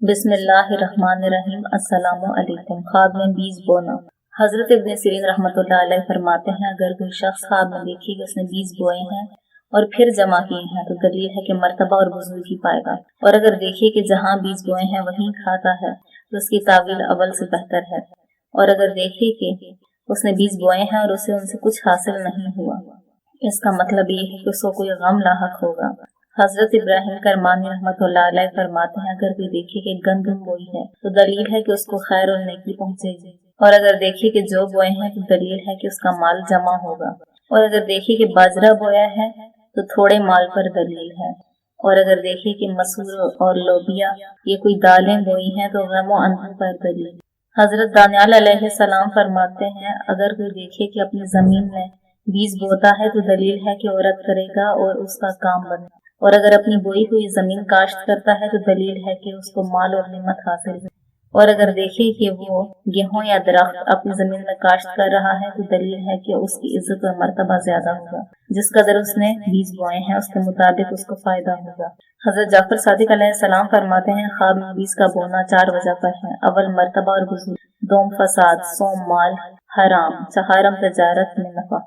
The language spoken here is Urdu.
بسم اللہ الرحمن الرحیم۔ السلام علیکم۔ خواب میں بیج بونا۔ حضرت ابن سیرین رحمۃ اللہ علیہ فرماتے ہیں اگر کوئی شخص خواب میں دیکھے کہ اس نے بیج بوئے ہیں اور پھر جمع کیے ہیں تو دلیل ہے کہ مرتبہ اور بزرگی پائے گا، اور اگر دیکھے کہ جہاں بیج بوئے ہیں وہیں کھاتا ہے تو اس کی تعویل اول سے بہتر ہے، اور اگر دیکھے کہ اس نے بیج بوئے ہیں اور اسے ان سے کچھ حاصل نہیں ہوا، اس کا مطلب یہ ہے کہ اس کو کوئی غم لاحق ہوگا۔ حضرت ابراہیم کرمانی رحمۃ اللہ علیہ فرماتے ہیں اگر کوئی دیکھے کہ گندم بوئی ہے تو دلیل ہے کہ اس کو خیر اور نیکی پہنچے گی، اور اگر دیکھے کہ جو بوئے ہیں تو دلیل ہے کہ اس کا مال جمع ہوگا، اور اگر دیکھے کہ باجرہ بویا ہے تو تھوڑے مال پر دلیل ہے، اور اگر دیکھے کہ مسور اور لوبیا یہ کوئی دالیں بوئی ہیں تو غم و اندھن پر دلیل۔ حضرت دانیال علیہ السلام فرماتے ہیں اگر کوئی دیکھے کہ اپنی زمین میں بیج بوتا ہے تو دلیل ہے کہ عورت کرے گا اور اس کا کام بنے، اور اگر اپنی بوئی ہوئی زمین کاشت کرتا ہے تو دلیل ہے کہ اس کو مال اور نعمت حاصل ہے، اور اگر دیکھے کہ وہ گیہوں یا درخت اپنی زمین میں کاشت کر رہا ہے تو دلیل ہے کہ اس کی عزت اور مرتبہ زیادہ ہوگا، جس قدر اس نے بیج بوئے ہیں اس کے مطابق اس کو فائدہ ہوگا۔ حضرت جعفر صادق علیہ السلام فرماتے ہیں خواب میں بیج کا بونا 4 وجہ پر ہے: اول مرتبہ اور بزرگ، دوم فساد، سوم مال حرام، چہارم تجارت میں نفع۔